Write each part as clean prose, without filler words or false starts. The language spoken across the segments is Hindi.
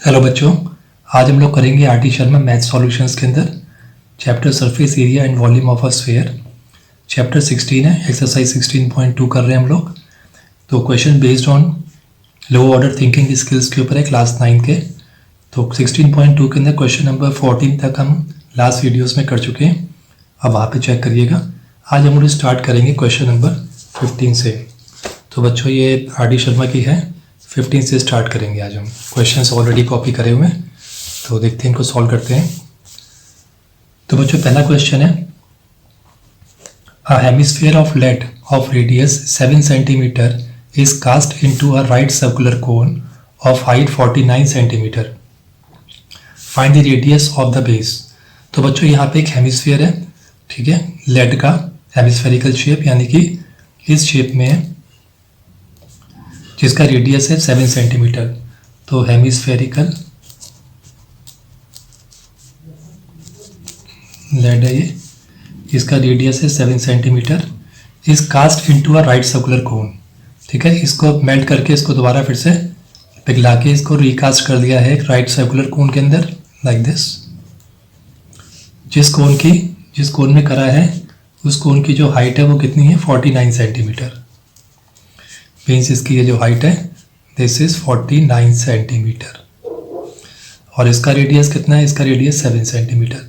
हेलो बच्चों, आज हम लोग करेंगे आर.टी. शर्मा मैथ सॉल्यूशंस के अंदर chapter surface area and volume of a sphere. Chapter 16 है, एक्सरसाइज 16.2 कर रहे हैं हम लोग। तो question based on low order thinking skills के ऊपर है, क्लास 9 के। तो 16.2 के अंदर क्वेश्चन नंबर 14 तक हम लास्ट वीडियोस में कर चुके हैं। अब वहाँ पे चेक करिएगा। आज हम लोग स्टार्ट करेंगे क्वेश्चन नंबर 15 से। तो बच्चों ये आर.डी. शर्मा की है, 15 से स्टार्ट करेंगे आज हम। क्वेश्चंस ऑलरेडी कॉपी करे हुए हैं, तो देखते हैं इनको सॉल्व करते हैं। तो बच्चों पहला क्वेश्चन है, a hemisphere of lead of radius 7 centimetre is cast into a right circular cone of height 49 centimetre. Find the radius of the base. तो बच्चों यहाँ पे एक हेमिस्फीयर है, ठीक है, लेड का हेमिस्फेरिकल शेप, यानी कि इस शेप में है, जिसका रेडियस है 7 सेंटीमीटर। तो हेमिस्फेरिकल लेड है ये, इसका रेडियस है 7 centimetre. Is cast into a right circular cone, ठीक है। इसको मेल्ट करके इसको दोबारा फिर से पिघला के इसको रिकास्ट कर दिया है राइट सर्कुलर कोन के अंदर, लाइक दिस। जिस कोन में करा है उस कोन की जो हाइट है वो कितनी है, 49 सेंटीमीटर। मीन्स इसकी ये जो हाइट है दिस इज 49 सेंटीमीटर, और इसका रेडियस कितना है, इसका रेडियस 7 सेंटीमीटर।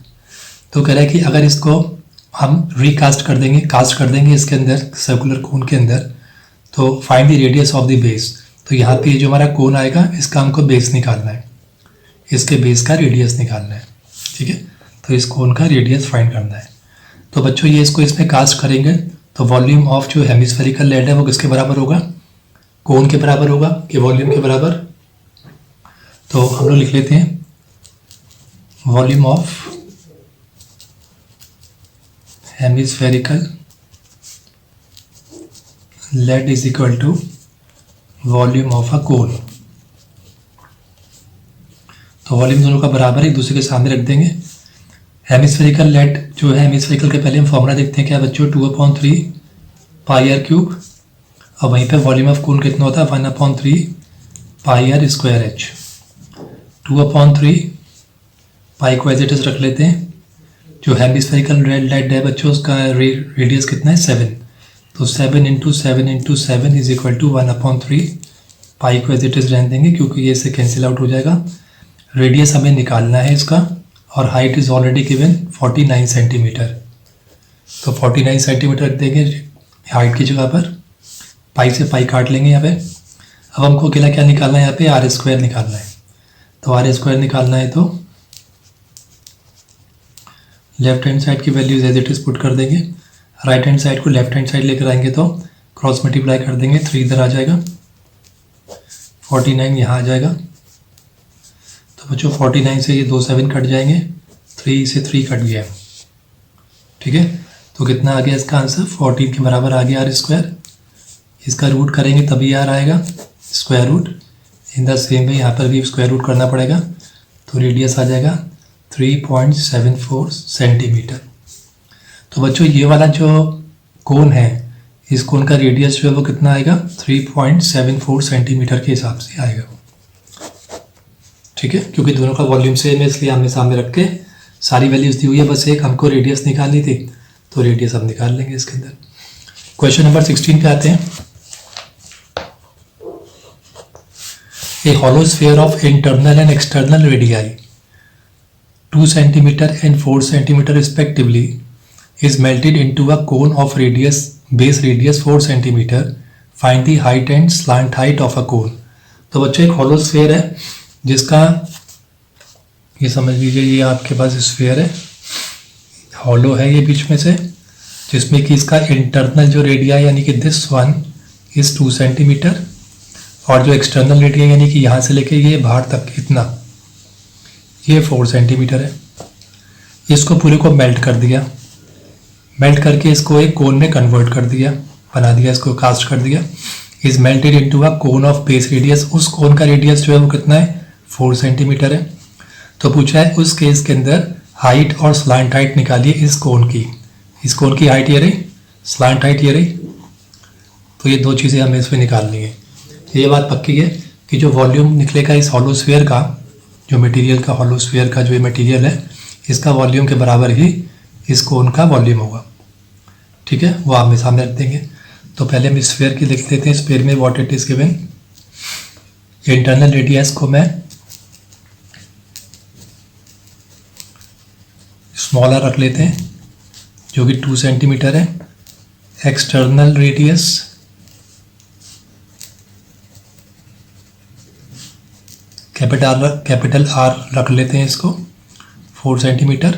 तो कह रहा है कि अगर इसको हम रिकास्ट कर देंगे, कास्ट कर देंगे इसके अंदर सर्कुलर कोन के अंदर, तो find the radius of the base. तो यहाँ पे जो हमारा कोन आएगा इसका हमको बेस निकालना है, इसके बेस का रेडियस निकालना है, ठीक है। तो इस कोन का रेडियस फाइंड करना है। तो बच्चों ये इसको इसमें कास्ट करेंगे तो वॉल्यूम ऑफ जो हेमिस्फेरिकल लेड है वो किसके बराबर होगा, कोन के बराबर होगा कि वॉल्यूम के बराबर। तो हम लोग लिख लेते हैं volume of hemispherical lead is equal to volume of a cone. तो वॉल्यूम दोनों का बराबर एक दूसरे के सामने रख देंगे। हेमिस्फेरिकल लेड जो है, हेमिस्फेरिकल के पहले हम फॉर्मूला देखते हैं क्या बच्चों, 2/3 पाई आर क्यूब, और वहीं पे वॉल्यूम ऑफ कोन कितना होता है, 1/3 पाई आर स्क्वायर एच। 2/3 पाई को एज इट इज रख लेते हैं। जो हेमिस्फेरिकल लेड है बच्चों उसका रेडियस कितना है, 7। तो 7 × 7 × 7 इज इक्वल टू 1/3 पाई को एज इट इज रहने देंगे, क्योंकि ये इससे कैंसिल आउट हो जाएगा। रेडियस हमें निकालना है इसका, और height is already given 49 centimetre. तो 49 सेंटीमीटर रख देंगे हाइट की जगह पर, पाई से पाई काट लेंगे यहाँ पे। अब हमको अकेला क्या निकालना है, यहाँ पे आर स्क्वायर निकालना है। तो आर स्क्वायर निकालना है तो लेफ्ट हैंड साइड की values as it is put कर देंगे, राइट हैंड साइड को लेफ्ट हैंड साइड लेकर आएंगे तो क्रॉस मल्टीप्लाई कर देंगे, 3 इधर आ जाएगा, 49 यहाँ आ जाएगा। तो बच्चों 49 से ये 2 7 कट जाएंगे, 3 से 3 कट गया, ठीक है। तो कितना आ गया इसका आंसर, 14 के बराबर आ गया आर स्क्वायर। इसका रूट करेंगे तभी आर आएगा, square root. In the same way यहाँ पर भी स्क्वायर रूट करना पड़ेगा, तो रेडियस आ जाएगा 3.74 सेंटीमीटर। तो बच्चों ये वाला जो कोन है, इस कोन का रेडियस जो है वो कितना आएगा, 3.74 सेंटीमीटर के हिसाब से आएगा, ठीक है। क्योंकि दोनों का वॉल्यूम सेम है इसलिए हमने सामने रख के सारी वैल्यूज दी हुई है, बस एक हमको रेडियस निकालनी थी, तो रेडियस हम निकाल लेंगे इसके अंदर। क्वेश्चन नंबर 16 पे आते हैं। ए hollow sphere of internal and external radii 2 cm and 4 cm respectively is melted into a cone of base radius 4 cm. Find the height and slant height of a cone. तो बच्चों एक hollow sphere है जिसका, ये समझ लीजिए ये आपके पास स्फीयर है, hollow है ये बीच में से, जिसमें कि इसका इंटरनल जो रेडिया यानी कि दिस वन इज 2 सेंटीमीटर, और जो एक्सटर्नल रेडिया यानी कि यहाँ से लेके ये बाहर तक इतना, ये 4 सेंटीमीटर है। इसको पूरे को मेल्ट कर दिया, मेल्ट करके इसको एक कोन में कन्वर्ट कर दिया, बना दिया, इसको कास्ट कर दिया। Is melted into a cone of base radius, उस कोन का रेडियस जो है वो कितना है, 4 सेंटीमीटर है। तो पूछा है उस केस के अंदर हाइट और स्लांट हाइट निकालिए इस कोन की। इस कोन की हाइट ये रही, स्लांट हाइट ये रही, तो ये दो चीज़ें हमें इसमें निकालनी है। ये बात पक्की है कि जो वॉल्यूम निकलेगा इस हॉलो स्फीयर का जो मटेरियल का हॉलो स्फीयर का जो ये मटेरियल है इसका वॉल्यूम के बराबर ही इस कोन का वॉल्यूम होगा। ठीक है, वो आप सामने रख देंगे। तो पहले हम स्फीयर की लिख लेते हैं। स्फीयर में what it is given, internal radius को मैं स्मॉलर रख लेते हैं जो कि 2 सेंटीमीटर है। एक्सटर्नल रेडियस कैपिटल आर रख लेते हैं इसको 4 सेंटीमीटर।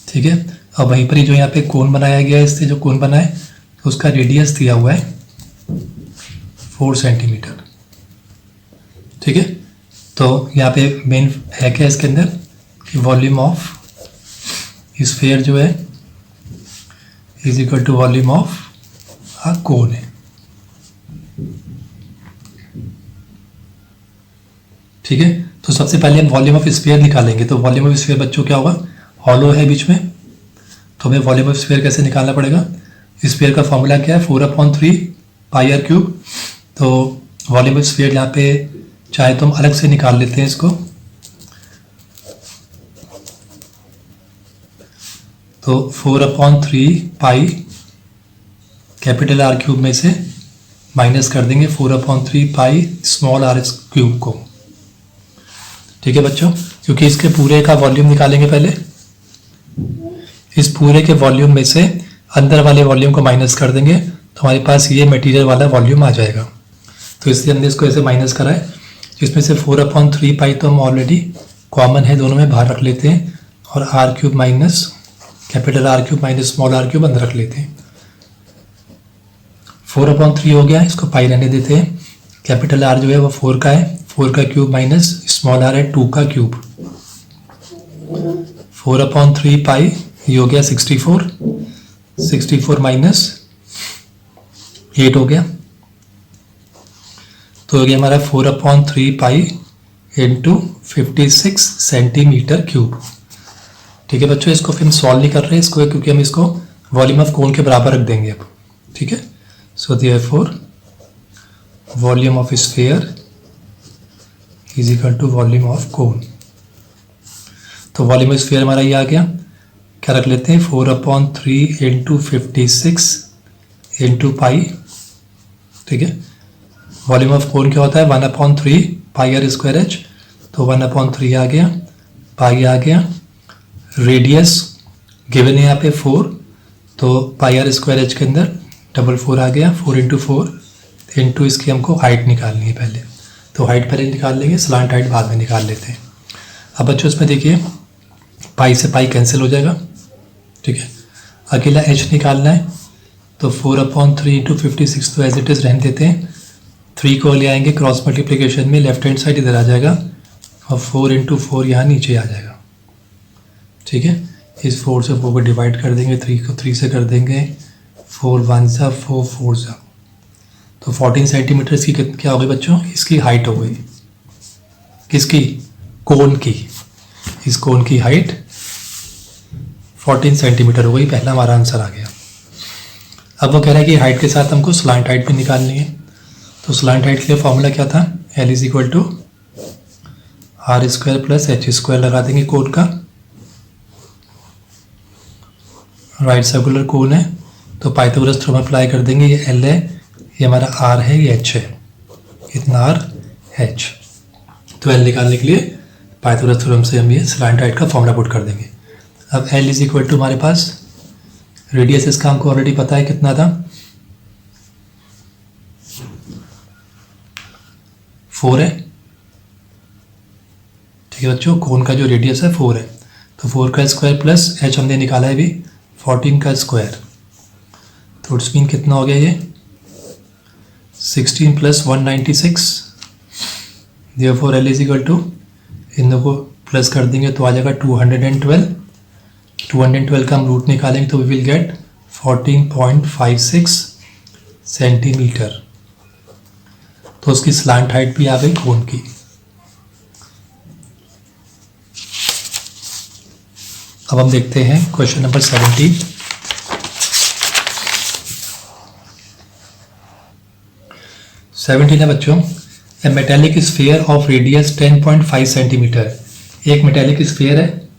ठीक है, अब वहीं पर ही जो यहाँ पे कोन बनाया गया है, इससे जो कोन बना है उसका रेडियस दिया हुआ है 4 सेंटीमीटर। ठीक है, तो यहाँ पे मेन है क्या इसके अंदर कि वॉल्यूम ऑफ स्फीयर जो है is equal to volume of a cone है। ठीक है, तो सबसे पहले हम वॉल्यूम ऑफ स्फीयर निकालेंगे। तो वॉल्यूम ऑफ स्फीयर बच्चों क्या होगा, हॉलो है बीच में, तो हमें वॉल्यूम ऑफ स्फीयर कैसे निकालना पड़ेगा। स्फीयर का फॉर्मूला क्या है 4/3 पाई आर क्यूब। तो वॉल्यूम ऑफ स्फीयर यहाँ पे चाहे तो हम अलग से निकाल लेते हैं इसको। तो 4/3 पाई कैपिटल आर क्यूब में से माइनस कर देंगे 4/3 पाई स्मॉल आर क्यूब को। ठीक है बच्चों, क्योंकि इसके पूरे का वॉल्यूम निकालेंगे पहले। इस पूरे के वॉल्यूम में से अंदर वाले वॉल्यूम को माइनस कर देंगे तो हमारे पास ये मटेरियल वाला वॉल्यूम आ जाएगा। तो इसलिए हमने इसको ऐसे माइनस करा है, जिसमें से 4/3 पाई तो हम ऑलरेडी कॉमन है, दोनों में बाहर रख लेते हैं, और R cube minus capital R cube minus small are cube अंदर रख लेते हैं। 4/3 हो गया, इसको पाई रहने देते हैं। कैपिटल आर जो है वो 4 का है, 4 का क्यूब माइनस स्मॉल आर है 2 का क्यूब। 4/3 पाई ये हो गया 64 माइनस 8 हो गया, तो हो गया हमारा 4/3 पाई इंटू 56 सेंटीमीटर क्यूब। ठीक है बच्चों, इसको फिर हम सॉल्व नहीं कर रहे हैं इसको, क्योंकि हम इसको वॉल्यूम ऑफ कोन के बराबर रख देंगे अब। ठीक है, so therefore volume of sphere is equal to volume of cone. तो वॉल्यूम ऑफ स्फीयर हमारा ये आ गया, क्या रख लेते हैं 4/3 इंटू 56 इंटू पाई। ठीक है, वॉल्यूम ऑफ कोन क्या होता है 1/3 पाई आर स्क्वायर एच, तो 1/3 आ गया, पाई आ गया। रेडियस गिवन है यहाँ पे 4, तो पाई आर स्क्वायर एच के अंदर 4 आ गया, 4 इंटू 4 इंटू इसकी हमको हाइट निकालनी है पहले, तो हाइट पहले निकाल लेंगे, स्लांट हाइट बाद में निकाल लेते हैं। अब बच्चों इसमें देखिए पाई से पाई कैंसिल हो जाएगा। ठीक है, अकेला एच निकालना है, तो 4/3 इंटू 56 तो एज इट इज़ रहने देते हैं। 3 को ले आएंगे क्रॉस मल्टीप्लिकेशन में, लेफ्ट हैंड साइड इधर आ जाएगा, और 4 इंटू 4 यहाँ नीचे आ जाएगा। ठीक है, इस 4 से 4 को डिवाइड कर देंगे, 3 को 3 से कर देंगे, 4 1 सा 4 4 सा, तो 14 सेंटीमीटर इसकी क्या हो गई बच्चों, इसकी हाइट हो गई। किसकी, कोन की। इस कोन की हाइट 14 सेंटीमीटर हो गई, पहला हमारा आंसर आ गया। अब वो कह रहा है कि हाइट के साथ हमको स्लांट हाइट भी निकालनी है। तो स्लांट हाइट के लिए फॉर्मूला क्या था, L is equal to R square plus H square लगा देंगे कोन का। राइट सर्कुलर कोन है, तो पाइथागोरस थ्योरम अप्लाई कर देंगे। ये L है, ये हमारा R है, ये H है, इतना R H। तो L निकालने के लिए पाइथागोरस थ्योरम से हम ये स्लांट हाइट का फॉर्मूला पुट कर देंगे। अब L इज इक्वल टू हमारे पास रेडियस इसका हमको ऑलरेडी पता है कितना था, 4 है। ठीक है बच्चों, कोन का जो रेडियस है 4 है, तो 4 का स्क्वायर प्लस H हमने निकाला है अभी 14 का स्क्वायर, तो इट्स मीन कितना हो गया ये 16 plus 196। Therefore L is equal to इन दोनों को प्लस कर देंगे तो आ जाएगा 212। 212 का हम रूट निकालेंगे तो वी विल गेट 14.56 सेंटीमीटर। तो उसकी स्लांट हाइट भी आ गई कोन की। अब हम देखते हैं क्वेश्चन नंबर 17। है बच्चों, a metallic sphere of radius 10.5 centimetre एक मेटेलिक स्फीयर है,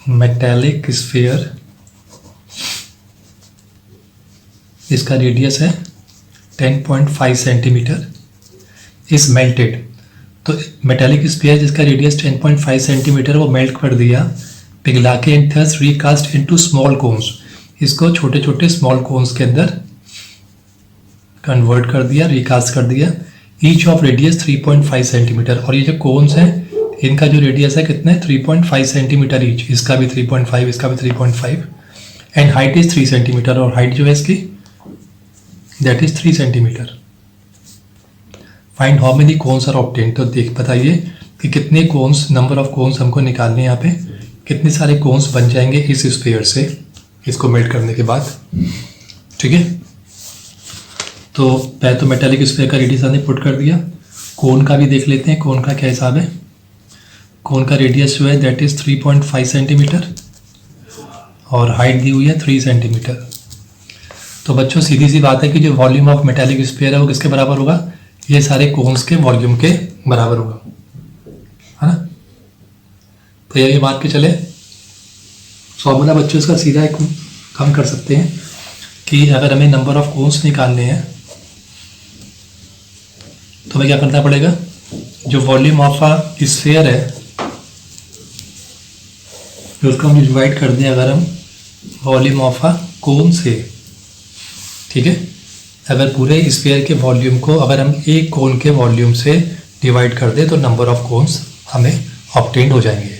मेटेलिक स्फीयर, इसका रेडियस है 10.5 सेंटीमीटर, इज मेल्टेड। तो मेटेलिक स्फीयर जिसका रेडियस 10.5 सेंटीमीटर वो मेल्ट कर दिया पिघला के, and thus recast into small cones, इसको छोटे छोटे स्मॉल कोन्स के अंदर कन्वर्ट कर दिया, रिकास्ट कर दिया। ईच ऑफ रेडियस 3.5 सेंटीमीटर, और ये जो कोन्स हैं इनका जो रेडियस है कितना है 3.5 सेंटीमीटर ईच, इसका भी 3.5, इसका भी 3.5, एंड हाइट इज 3 सेंटीमीटर, और हाइट जो है इसकी that is 3 centimetre. Find how many cones are obtained, तो देख बताइए कि कितने कोन्स, नंबर ऑफ कोन्स हमको निकालने हैं यहाँ पे, कितने सारे कोन्स बन जाएंगे इस स्फीयर से इसको मेल्ट करने के बाद। ठीक है, तो पहले तो मेटेलिक स्फीयर का रेडियस हमने पुट कर दिया, कोन का भी देख लेते हैं, कोन का क्या हिसाब है। कोन का रेडियस जो है दैट इज 3.5 सेंटीमीटर और हाइट दी हुई है 3 सेंटीमीटर। तो बच्चों सीधी सी बात है कि जो वॉल्यूम ऑफ मेटेलिक स्फीयर है वो किसके बराबर होगा, ये सारे कोन्स के वॉल्यूम के बराबर होगा, है ना। तो ये मान के चले फॉर्मूला बच्चों इसका सीधा एक हम कर सकते हैं कि अगर हमें नंबर ऑफ कोन्स निकालने हैं तो हमें क्या करना पड़ेगा, जो वॉल्यूम ऑफ अ स्फीयर है उसको हम डिवाइड कर दें अगर हम वॉल्यूम ऑफ अ कोन से। ठीक है, अगर पूरे स्फीयर के वॉल्यूम को अगर हम एक कोन के वॉल्यूम से डिवाइड कर दें तो नंबर ऑफ कोन्स हमें ऑब्टेन हो जाएंगे।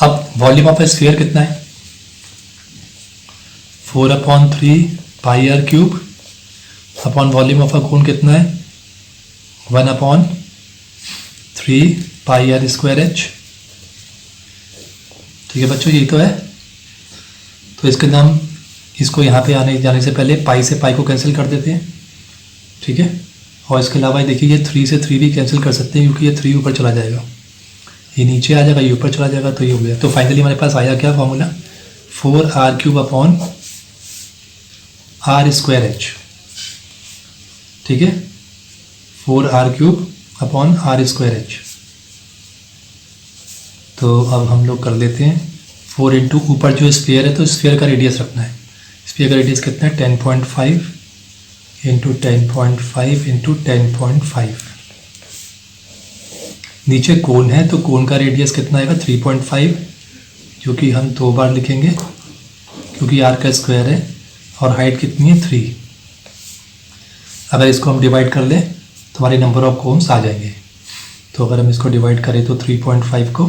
अब वॉल्यूम ऑफ ए स्फीयर कितना है, 4/3 pi r cube upon volume of a cone कितना है 1/3 पाई आर स्क्वायर एच। ठीक है बच्चों, यही तो है। तो इसके नाम, इसको यहाँ पे आने जाने से पहले पाई से पाई को कैंसिल कर देते हैं। ठीक है, और इसके अलावा देखिए ये 3 से 3 भी कैंसिल कर सकते हैं क्योंकि ये 3 ऊपर चला जाएगा, ये नीचे आ जाएगा, ये ऊपर चला जाएगा, तो ये हो गया। तो फाइनली हमारे पास आया क्या formula, 4r³ upon R square H. ठीक है, 4r³ upon R square H. तो अब हम लोग कर लेते हैं 4 इंटू ऊपर जो स्फीयर है तो स्फीयर का रेडियस रखना है, स्फीयर का रेडियस कितना है 10.5 इंटू 10.5 इंटू 10.5। नीचे कोन है तो कोन का रेडियस कितना आएगा 3.5, जो कि हम 2 बार लिखेंगे क्योंकि आर का स्क्वायर है, और हाइट कितनी है 3। अगर इसको हम डिवाइड कर लें तो हमारे नंबर ऑफ कोन्स आ जाएंगे। तो अगर हम इसको डिवाइड करें तो 3.5 को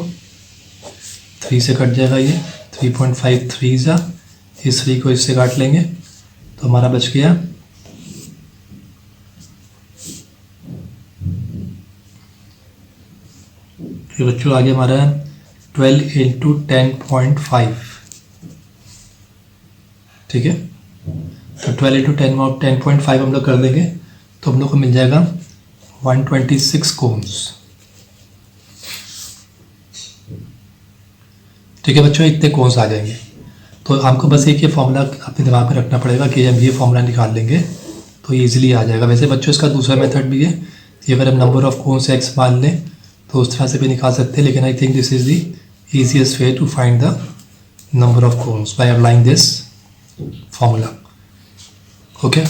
3 से कट जाएगा, ये 3.5 3 जा, इस 3 को इससे काट लेंगे तो हमारा बच गया ये बच्चों आगे हमारा 12 इंटू 10.5। ठीक है, तो 12 इंटू 10.5 हम लोग कर देंगे तो हम लोग को मिल जाएगा 126 कोन्स। ठीक है बच्चों, इतने कोन्स आ जाएंगे। तो आपको बस एक ये फॉर्मूला अपने दिमाग में रखना पड़ेगा कि जब ये फॉर्मूला निकाल लेंगे तो ईजिली आ जाएगा। वैसे बच्चों इसका दूसरा मेथड भी है कि अगर हम नंबर ऑफ कोन्स एक्स मान लें तो उस तरह से भी निकाल सकते हैं, लेकिन I think this is the easiest way to find the number of cones by applying this formula. Okay,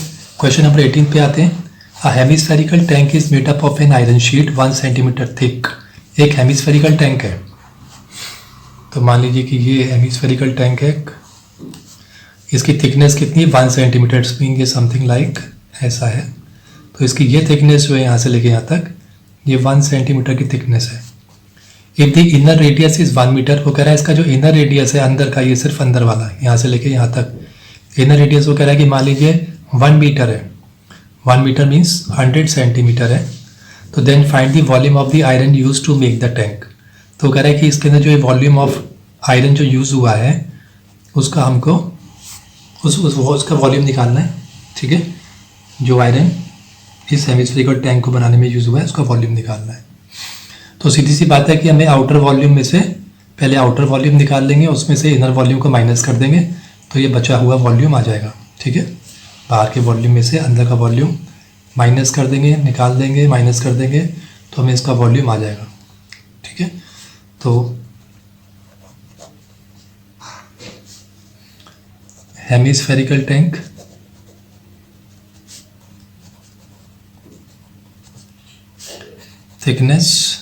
question number 18 पे आते हैं। A hemispherical tank is made up of an iron sheet 1 centimetre thick. एक हेमिस्फेरिकल टैंक है, तो मान लीजिए कि ये हेमिस्फेरिकल टैंक है, इसकी थिकनेस कितनी है 1 सेंटीमीटर, मीन ये समथिंग लाइक ऐसा है। तो इसकी ये थिकनेस जो है यहाँ से लेके यहाँ तक ये 1 सेंटीमीटर की थिकनेस है। If the inner radius is 1 metre, वो कह रहा है इसका जो इनर रेडियस है अंदर का, ये सिर्फ अंदर वाला यहाँ से लेके यहाँ तक इनर रेडियस वो कह रहा है कि मान लीजिए 1 मीटर है, 1 मीटर मीन्स 100 सेंटीमीटर है। तो then find the volume of the iron use to make the tank. तो कह रहा है कि इसके अंदर जो वॉल्यूम ऑफ आयरन जो यूज़ हुआ है उसका हमको उसका वॉल्यूम निकालना है। ठीक है, जो आयरन इस हेमिस्फेरिकल टैंक को बनाने में यूज़ हुआ है उसका वॉल्यूम निकालना है। तो सीधी सी बात है कि हमें आउटर वॉल्यूम में से पहले आउटर वॉल्यूम निकाल लेंगे, उसमें से इनर वॉल्यूम को माइनस कर देंगे तो ये बचा हुआ वॉल्यूम आ जाएगा। ठीक है, बाहर के वॉल्यूम में से अंदर का वॉल्यूम माइनस कर देंगे, निकाल देंगे, माइनस कर देंगे, तो हमें इसका वॉल्यूम आ जाएगा। ठीक है, तो hemispherical tank thickness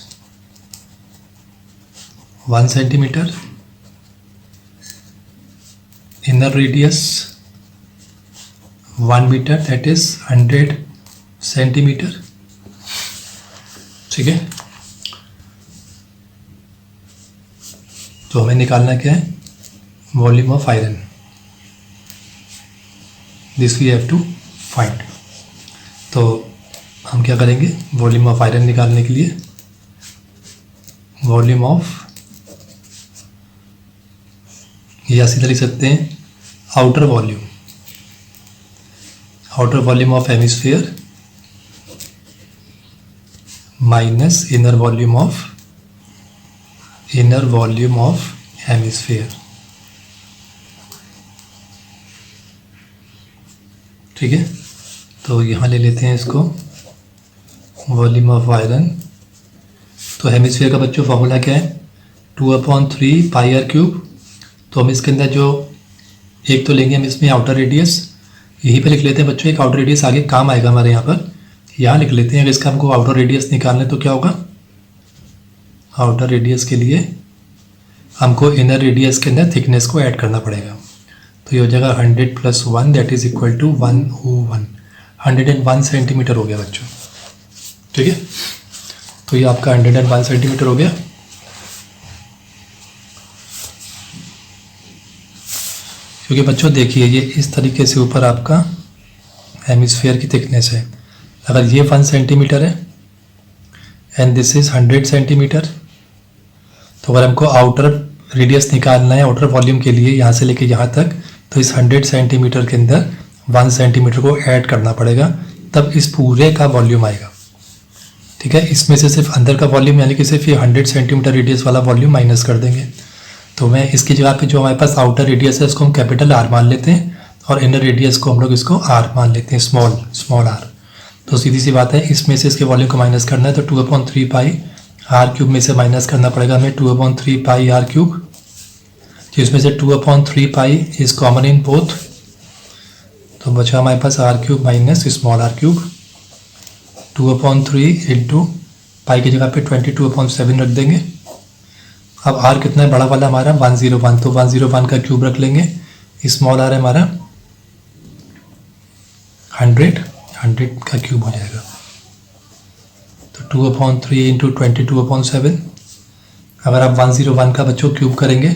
1 centimetre, inner radius 1 meter, that is 100 centimetre. ठीक है, तो हमें निकालना क्या है, volume of iron, this we have to find. तो हम क्या करेंगे, वॉल्यूम ऑफ आयरन निकालने के लिए वॉल्यूम ऑफ, या सीधा लिख सकते हैं outer volume, outer volume of hemisphere minus inner volume of hemisphere. ठीक है, तो यहाँ ले लेते हैं इसको वॉल्यूम ऑफ आयरन। तो हेमिस्फीयर का बच्चों फॉर्मूला क्या है, 2/3 पाई आर क्यूब। तो हम इसके अंदर जो एक तो लेंगे हम इसमें आउटर रेडियस, यहीं पे लिख लेते हैं बच्चों, एक आउटर रेडियस आगे काम आएगा हमारे यहाँ पर, यहाँ लिख लेते हैं। अगर इसका हमको आउटर रेडियस निकालना है तो क्या होगा, आउटर रेडियस के लिए हमको इनर रेडियस के अंदर थिकनेस को ऐड करना पड़ेगा। तो ये हो जाएगा 100 + 1 that is equal to 101, 101 centimetre हो गया बच्चों। ठीक है, तो ये आपका 101 सेंटीमीटर हो गया। क्योंकि बच्चों देखिए ये इस तरीके से ऊपर आपका हेमिस्फीयर की थिकनेस है, अगर ये 1 सेंटीमीटर है एंड दिस इज 100 सेंटीमीटर, तो अगर हमको आउटर रेडियस निकालना है आउटर वॉल्यूम के लिए यहाँ से लेके यहाँ तक, तो इस 100 सेंटीमीटर के अंदर 1 सेंटीमीटर को ऐड करना पड़ेगा, तब इस पूरे का वॉल्यूम आएगा। ठीक है, इसमें से सिर्फ अंदर का वॉल्यूम यानी कि सिर्फ ये 100 सेंटीमीटर रेडियस वाला वॉल्यूम माइनस कर देंगे। तो मैं इसकी जगह पे जो हमारे पास आउटर रेडियस है उसको हम कैपिटल आर मान लेते हैं, और इनर रेडियस को हम लोग इसको आर मान लेते हैं, स्मॉल आर। तो सीधी सी बात है, इसमें से इसके वॉल्यूम को माइनस करना है, तो 2/3 पाई आर क्यूब में से माइनस करना पड़ेगा हमें 2/3 पाई आर क्यूब, जिसमें से 2/3 pi is common in both, तो बचा हमारे पास r cube minus small are cube. 2/3 into pi की जगह पे 22/7 रख देंगे। अब आर कितना है बड़ा वाला हमारा 101, तो 101 का क्यूब रख लेंगे। स्मॉल आर है हमारा 100 का क्यूब हो जाएगा। तो 2/3 इंटू 22/7, अगर आप 101 का बच्चों क्यूब करेंगे,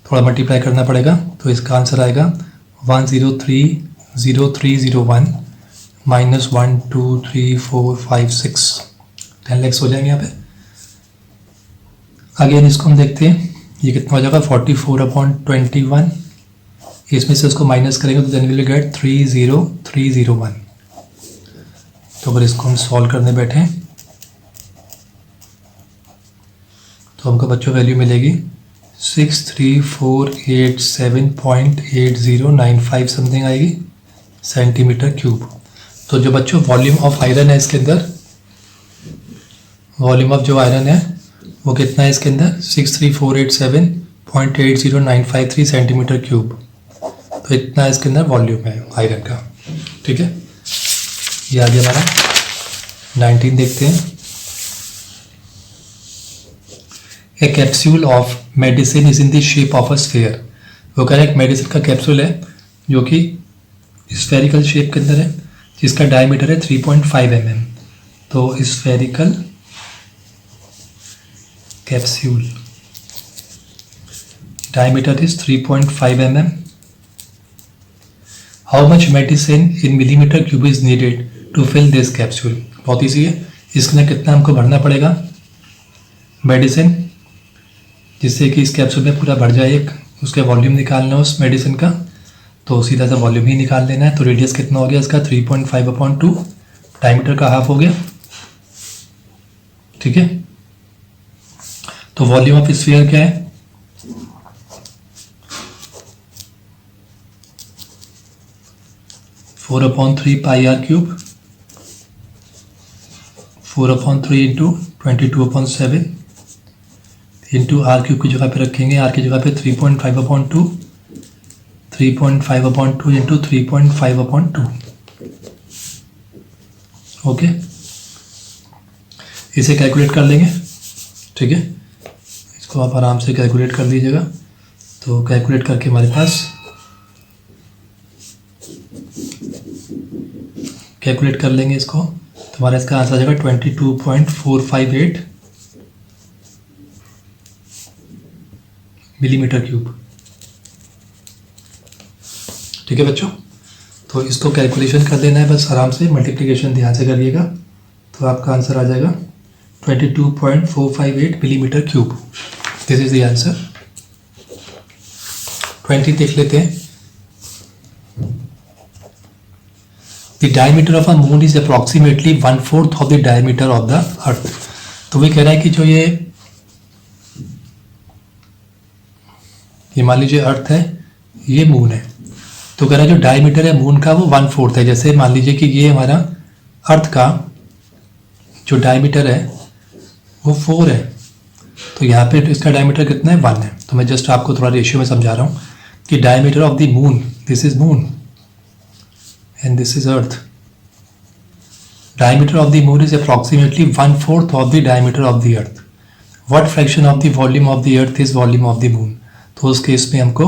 थोड़ा मल्टीप्लाई करना पड़ेगा, तो इसका आंसर आएगा 1030301 माइनस 1 2 3 4 5 6 10 लैक्स हो जाएंगे यहाँ पे। अगेन इसको हम देखते हैं, ये कितना हो जाएगा 44/21, इसमें से उसको माइनस करेंगे तो देन विल गेट 30301। तो अगर इसको हम सॉल्व करने बैठे तो हमको बच्चों वैल्यू मिलेगी 63487.8095 समथिंग आएगी सेंटीमीटर क्यूब। तो जो बच्चों वॉल्यूम ऑफ आयरन है इसके अंदर, वॉल्यूम ऑफ जो आयरन है वो कितना है इसके अंदर 63487.80953 सेंटीमीटर क्यूब। तो इतना इसके अंदर वॉल्यूम है आयरन का। ठीक है, ये आ गया हमारा 19। देखते हैं, a capsule of medicine is in the shape of a sphere. वो कह रहा है एक मेडिसिन का कैप्सूल है जो कि स्फेरिकल शेप के अंदर है, जिसका डायमीटर है 3.5 mm। तो spherical capsule diameter is 3.5 mm. How much medicine in millimeter cube is needed to fill this capsule? बहुत ईजी है, इसमें कितना हमको भरना पड़ेगा मेडिसिन, जिससे कि इस कैप्सूल में पूरा भर जाए। एक उसका वॉल्यूम निकालना है उस मेडिसिन का, तो सीधा सा वॉल्यूम ही निकाल लेना है। तो रेडियस कितना हो गया इसका 3.5/2, डायमीटर का हाफ हो गया। ठीक है, तो वॉल्यूम ऑफ स्फीयर क्या है 4/3 pi r cube 4/3 into 22/7 into r cube की जगह पे रखेंगे, आर की जगह पे 3.5/2, 3.5/2 इंटू 3.5/2। ओके, इसे कैलकुलेट कर लेंगे। ठीक है, इसको आप आराम से कैलकुलेट कर लीजिएगा। तो कैलकुलेट करके हमारे पास कैलकुलेट कर लेंगे इसको, तो हमारा इसका आंसर आ जाएगा 22.458 मिलीमीटर क्यूब। ठीक है बच्चों, तो इसको कैलकुलेशन कर देना है, बस आराम से मल्टीप्लिकेशन ध्यान से करिएगा, तो आपका आंसर आ जाएगा 22.458 millimetre cube. This is the answer. 20 देख लेते हैं। The diameter of a moon is approximately 1/4 of the diameter of the earth. तो वे कह रहा है कि जो ये मान लीजिए अर्थ है, ये मून है, तो कह रहा है जो डायमीटर है मून का वो 1/4 है। जैसे मान लीजिए कि ये हमारा अर्थ का जो डायमीटर है वो 4 है, तो यहाँ पे इसका डायमीटर कितना है, 1 है। तो मैं जस्ट आपको थोड़ा रेशियो में समझा रहा हूँ कि diameter of the moon, this is moon and this is earth. Diameter of the moon is approximately 1/4 of the diameter of the earth. What fraction of the volume of the earth is volume of the moon. तो उस केस में हमको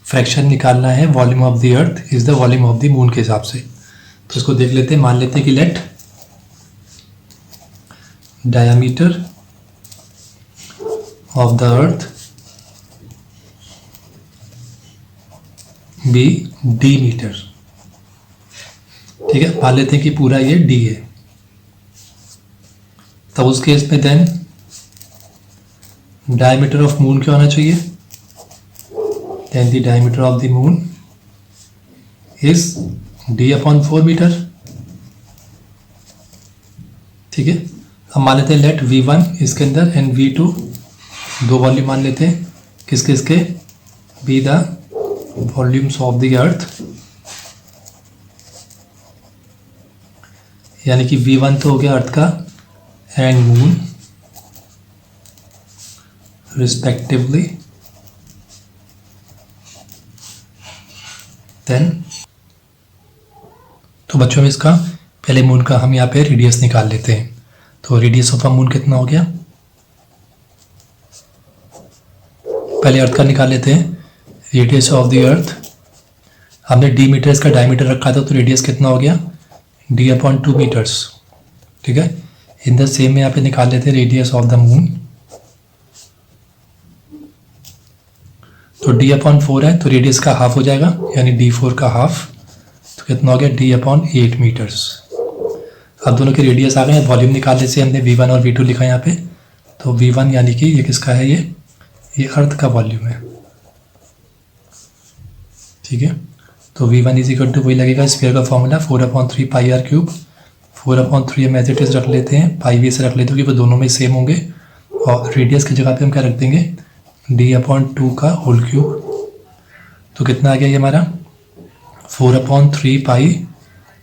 फ्रैक्शन निकालना है, volume of the earth is the volume of the moon के हिसाब से। तो इसको देख लेते हैं, मान लेते हैं कि let diameter of the earth be D metre. ठीक है, मान लेते हैं कि पूरा ये डी है, तब उस केस में देन डायमीटर ऑफ मून क्या होना चाहिए, then the diameter of the moon is d/4 metre. ठीक है, अब मान लेते हैं लेट v1 इसके अंदर एंड v2 दो वॉल्यूम मान लेते हैं, किसके इसके, be the volumes of the अर्थ, यानी कि v1 तो हो गया अर्थ का एंड मून रिस्पेक्टिवली। देन तो बच्चों में इसका पहले मून का हम यहाँ पे रेडियस निकाल लेते हैं। तो रेडियस ऑफ अ मून कितना हो गया, पहले अर्थ का निकाल लेते हैं। रेडियस ऑफ द अर्थ हमने डी मीटर इसका डायमीटर रखा था, तो रेडियस कितना हो गया, d/2 मीटर्स। ठीक है, इन द सेम में यहाँ पे निकाल लेते हैं रेडियस ऑफ द मून। तो d/4 है, तो रेडियस का हाफ हो जाएगा, यानी d4 का हाफ, तो कितना हो गया d/8 मीटर्स। अब दोनों के रेडियस आ गए, वॉल्यूम निकालने से हमने v1 और v2 लिखा यहाँ पे। तो v1 यानी कि ये किसका है, ये अर्थ का वॉल्यूम है। ठीक है, तो v1 इज इक्वल टू वही लगेगा स्फीयर का फॉर्मूला 4/3 पाई आर क्यूब। 4/3 हम एज इट इज रख लेते हैं, पाई भी से रख लेते हैं क्योंकि वो दोनों में सेम होंगे, और रेडियस की जगह पे हम क्या रख देंगे, d/2 का होल क्यूब। तो कितना आ गया ये हमारा 4/3 पाई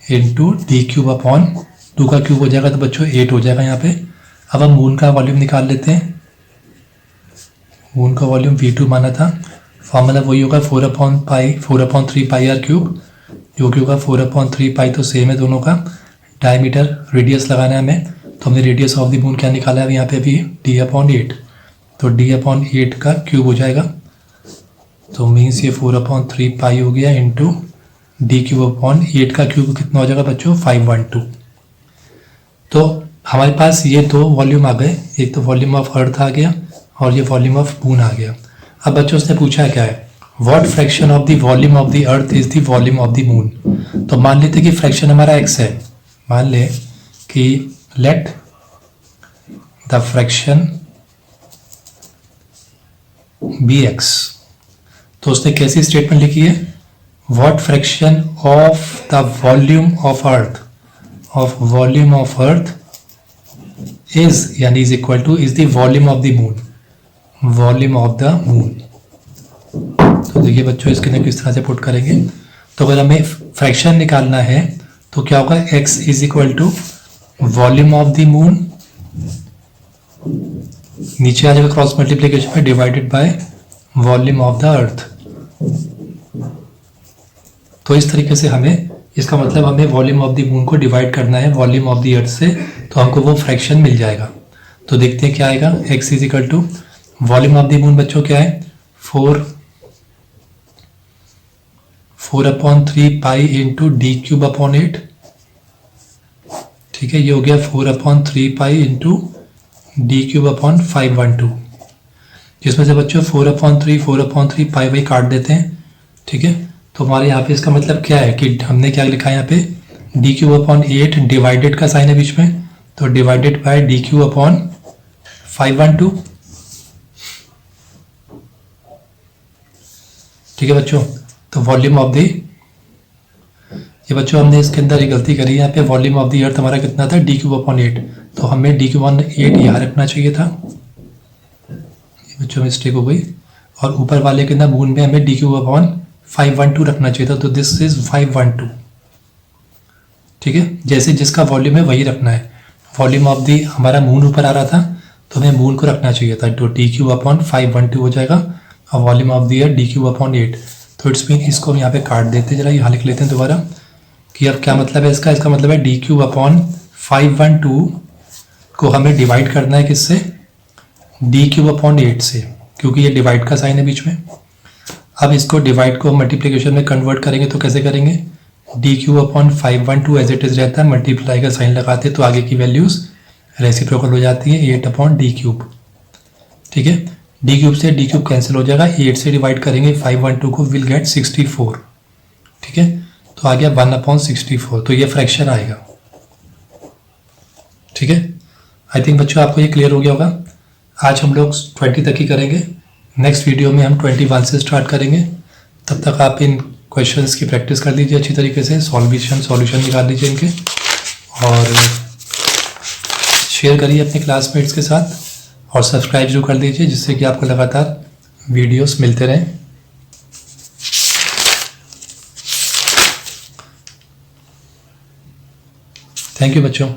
इंटू d/2 का क्यूब हो जाएगा, तो बच्चों 8 हो जाएगा यहाँ पे। अब हम मून का वॉल्यूम निकाल लेते हैं। मून का वॉल्यूम v2 माना था, फॉर्मूला वही होगा 4/3 पाई आर क्यूब, जो कि होगा 4/3 पाई, तो सेम है दोनों का। डायमीटर रेडियस लगाना है हमें, तो हमने रेडियस ऑफ द मून क्या निकाला है यहाँ पे अभी, d/8, तो d/8 का क्यूब हो जाएगा। तो मीन्स ये 4/3 पाई हो गया इंटू d/8 का क्यूब कितना हो जाएगा बच्चों, 512। तो हमारे पास ये दो वॉल्यूम आ गए, एक तो वॉल्यूम ऑफ अर्थ आ गया और ये वॉल्यूम ऑफ मून आ गया। अब बच्चों उसने पूछा क्या है, what fraction of the volume of the earth is the volume of the moon. तो मान लेते कि फ्रैक्शन हमारा x है, मान ले कि लेट द फ्रैक्शन bx। तो उसने कैसी स्टेटमेंट लिखी है, what fraction of the volume of earth is, यानी is equal to is the volume of the moon, volume of the moon. तो देखिए बच्चों इसके लिए किस तरह से पुट करेंगे। तो अगर हमें फ्रैक्शन निकालना है तो क्या होगा, x is equal to volume of the moon नीचे आ जाएगा क्रॉस मल्टीप्लीकेशन में divided by volume of the earth. तो इस तरीके से हमें, इसका मतलब हमें वॉल्यूम ऑफ द मून को डिवाइड करना है वॉल्यूम ऑफ द अर्थ से, तो हमको वो फ्रैक्शन मिल जाएगा। तो देखते हैं क्या आएगा। x is equal to volume of the moon बच्चों क्या है 4/3 pi into D cube upon 8। ठीक है, ये हो गया 4/3 pi into D cube upon 512, जिसमें से बच्चों 4/3 पाई बाई काट देते हैं। ठीक है, तो हमारे यहाँ पे इसका मतलब क्या है कि हमने क्या लिखा है यहाँ पे डी क्यूब अपॉन 8 डिवाइडेड का साइन है बीच में, तो divided by D cube upon 512। ठीक है बच्चों, तो वॉल्यूम ऑफ द, ये बच्चों हमने इसके अंदर एक गलती करी है, यहाँ पे वॉल्यूम ऑफ द अर्थ हमारा कितना था डी क्यूब अपॉन 8, तो हमें डी क्यूब अपॉन 8 यहाँ रखना चाहिए था, ये बच्चों मिस्टेक हो गई। और ऊपर वाले के अंदर मून में हमें डी क्यूब अपॉन 512 रखना चाहिए था, तो दिस इज 512। ठीक है, जैसे जिसका वॉल्यूम है वही रखना है। वॉल्यूम ऑफ दी हमारा मून ऊपर आ रहा था, तो हमें मून को रखना चाहिए था, तो डी क्यूब अपॉन 512 हो जाएगा, और वॉल्यूम ऑफ दी है डी क्यूब अपॉन 8। तो इट्स मीन इसको हम यहाँ पे काट देते, जरा यहाँ लिख लेते हैं दोबारा कि अब क्या मतलब है इसका। इसका मतलब है डी क्यूब अपॉन 512 को हमें डिवाइड करना है किससे, डी क्यूब अपॉन 8 से, क्योंकि ये डिवाइड का साइन है बीच में। अब इसको डिवाइड को मल्टीप्लिकेशन में कन्वर्ट करेंगे तो कैसे करेंगे, D cube upon 512 as it is रहता है, मल्टीप्लाई का साइन लगाते हैं तो आगे की वैल्यूज रेसिप्रोकल हो जाती है 8 अपॉन डी क्यूब। ठीक है, डी क्यूब से डी क्यूब कैंसिल हो जाएगा, 8 से डिवाइड करेंगे 512 को, विल गेट 64। ठीक है, तो आ गया 1/64, तो ये फ्रैक्शन आएगा। ठीक है, आई थिंक बच्चों आपको ये क्लियर हो गया होगा। आज हम लोग 20 तक ही करेंगे, नेक्स्ट वीडियो में हम 21 से स्टार्ट करेंगे। तब तक आप इन क्वेश्चंस की प्रैक्टिस कर लीजिए अच्छी तरीके से, सॉल्यूशन निकाल लीजिए इनके, और शेयर करिए अपने क्लासमेट्स के साथ, और सब्सक्राइब जरूर कर लीजिए जिससे कि आपको लगातार वीडियोस मिलते रहें। थैंक यू बच्चों।